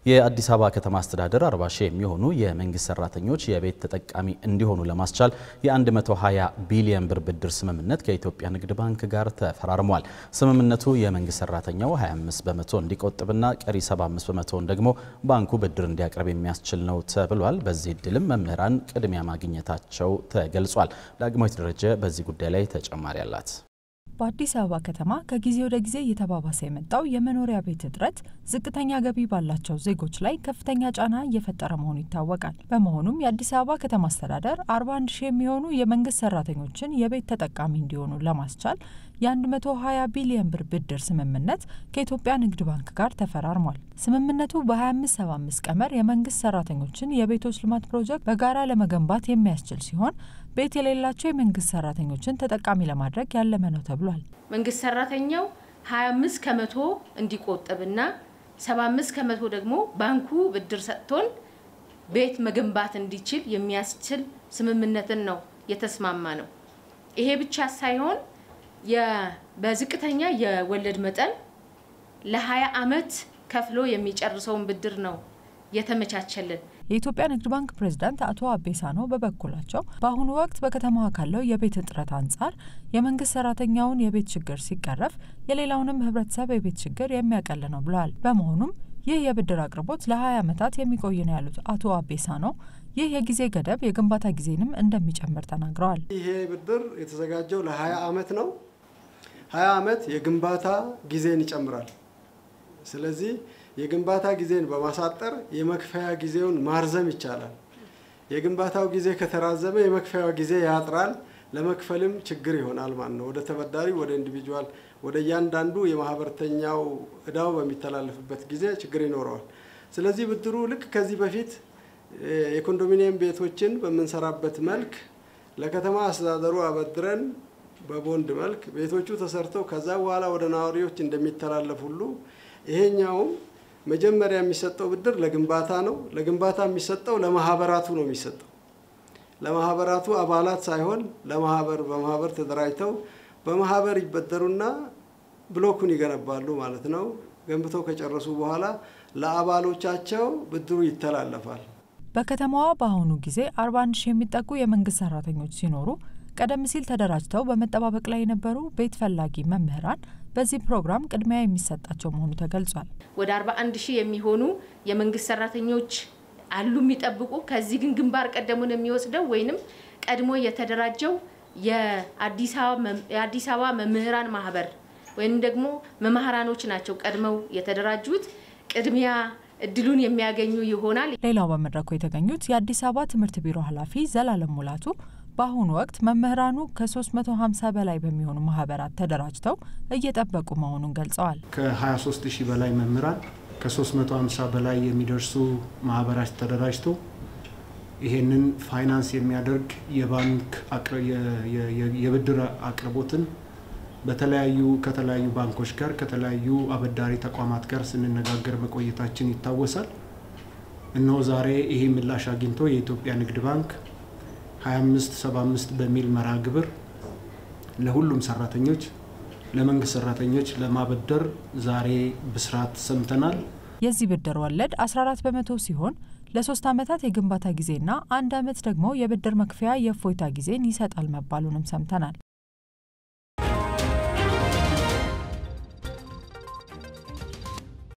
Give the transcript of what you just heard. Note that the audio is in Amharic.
የአዲስ አበባ ከተማ አስተዳደር 40 ሺህ የሚሆኑ የመንግስት ሰራተኞች የቤት ተጠቃሚ እንዲሆኑ ለማስቻል የ120 ቢሊዮን ብር ብድር ስምምነት ከኢትዮጵያ ንግድ ባንክ ጋር ተፈራርሟል። ስምምነቱ የመንግስት ሰራተኛው 25 በመቶ እንዲቆጥብና ቀሪ 75 በመቶን ደግሞ ባንኩ ብድር እንዲያቀርብ የሚያስችል ነው ተብሏል። በዚህ ዕድልም መምህራን ቅድሚያ ማግኘታቸው ተገልጿል። ዳግማዊት ደረጀ በዚህ ጉዳይ ላይ ተጨማሪ አላት። በአዲስ አበባ ከተማ ከጊዜ ወደ ጊዜ እየተባባሰ የመጣው የመኖሪያ ቤት እጥረት ዝቅተኛ ገቢ ባላቸው ዜጎች ላይ ከፍተኛ ጫና እየፈጠረ መሆኑ ይታወቃል። በመሆኑም የአዲስ አበባ ከተማ አስተዳደር 41 ሺህ የሚሆኑ የመንግስት ሰራተኞችን የቤት ተጠቃሚ እንዲሆኑ ለማስቻል የ120 ቢሊዮን ብር ብድር ስምምነት ከኢትዮጵያ ንግድ ባንክ ጋር ተፈራርሟል። ስምምነቱ በ2575 ቀመር የመንግስት ሰራተኞችን የቤቶች ልማት ፕሮጀክት በጋራ ለመገንባት የሚያስችል ሲሆን ቤት የሌላቸው የመንግስት ሰራተኞችን ተጠቃሚ ለማድረግ ያለመ ነው ተብሏል። መንግስት ሰራተኛው 25 ከመቶ እንዲቆጥብና 75 ከመቶ ደግሞ ባንኩ ብድር ሰጥቶን ቤት መገንባት እንዲችል የሚያስችል ስምምነትን ነው የተስማማ ነው። ይሄ ብቻ ሳይሆን በዝቅተኛ የወለድ መጠን ለ20 አመት ከፍሎ የሚጨርሰውን ብድር ነው የተመቻቸልን። የኢትዮጵያ ንግድ ባንክ ፕሬዝዳንት አቶ አቤሳኖ በበኩላቸው በአሁኑ ወቅት በከተማዋ ካለው የቤት እጥረት አንጻር የመንግስት ሰራተኛውን የቤት ችግር ሲቀረፍ የሌላውንም ህብረተሰብ የቤት ችግር የሚያቀል ነው ብለዋል። በመሆኑም ይህ የብድር አቅርቦት ለ20 አመታት የሚቆይ ነው ያሉት አቶ አቤሳኖ ይህ የጊዜ ገደብ የግንባታ ጊዜንም እንደሚጨምር ተናግረዋል። ይሄ ብድር የተዘጋጀው ለ20 አመት ነው። 20 አመት የግንባታ ጊዜን ይጨምራል። ስለዚህ የግንባታ ጊዜን በማሳጠር የመክፈያ ጊዜውን ማርዘም ይቻላል። የግንባታው ጊዜ ከተራዘመ የመክፈያው ጊዜ ያጥራል፣ ለመክፈልም ችግር ይሆናል ማለት ነው። ወደ ተበዳሪ ወደ ኢንዲቪጁዋል ወደ ያንዳንዱ የማህበርተኛው እዳው በሚተላለፍበት ጊዜ ችግር ይኖረዋል። ስለዚህ ብድሩ ልክ ከዚህ በፊት የኮንዶሚኒየም ቤቶችን በመንሰራበት መልክ ለከተማ አስተዳደሩ አበድረን በቦንድ መልክ ቤቶቹ ተሰርተው ከዛ በኋላ ወደ ነዋሪዎች እንደሚተላለፍ ሁሉ ይሄኛው መጀመሪያ የሚሰጠው ብድር ለግንባታ ነው። ለግንባታ የሚሰጠው ለማህበራቱ ነው የሚሰጠው። ለማህበራቱ አባላት ሳይሆን በማህበር ተደራጅተው በማህበር ይበደሩና ብሎኩን ይገነባሉ ማለት ነው። ገንብተው ከጨረሱ በኋላ ለአባሎቻቸው ብድሩ ይተላለፋል። በከተማዋ በአሁኑ ጊዜ 41 ሺህ የሚጠጉ የመንግስት ሰራተኞች ሲኖሩ ቀደም ሲል ተደራጅተው በመጠባበቅ ላይ የነበሩ ቤት ፈላጊ መምህራን በዚህ ፕሮግራም ቅድሚያ የሚሰጣቸው መሆኑ ተገልጿል። ወደ 41 ሺህ የሚሆኑ የመንግስት ሰራተኞች አሉ የሚጠብቁ። ከዚህ ግን ግንባር ቀደሙን የሚወስደው ወይንም ቀድሞ የተደራጀው የአዲስ አበባ መምህራን ማህበር ወይንም ደግሞ መምህራኖች ናቸው ቀድመው የተደራጁት። ቅድሚያ እድሉን የሚያገኙ ይሆናል። ሌላው በመድረኩ የተገኙት የአዲስ አበባ ትምህርት ቢሮ ኃላፊ ዘላለም ሙላቱ በአሁኑ ወቅት መምህራኑ ከ350 በላይ በሚሆኑ ማህበራት ተደራጅተው እየጠበቁ መሆኑን ገልጸዋል። ከ23 ሺህ በላይ መምህራን ከ350 በላይ የሚደርሱ ማህበራት ተደራጅተው ይሄንን ፋይናንስ የሚያደርግ የባንክ የብድር አቅርቦትን ከተለያዩ ባንኮች ጋር ከተለያዩ አበዳሪ ተቋማት ጋር ስንነጋገር መቆየታችን ይታወሳል። እነሆ ዛሬ ይሄ ምላሽ አግኝቶ የኢትዮጵያ ንግድ ባንክ 2575 በሚል መርሃ ግብር ለሁሉም ሰራተኞች ለመንግስት ሰራተኞች ለማበደር ዛሬ ብስራት ሰምተናል። የዚህ ብድር ወለድ 14 በመቶ ሲሆን ለ3 አመታት የግንባታ ጊዜና 1 አመት ደግሞ የብድር መክፈያ የፎይታ ጊዜን ይሰጣል መባሉንም ሰምተናል።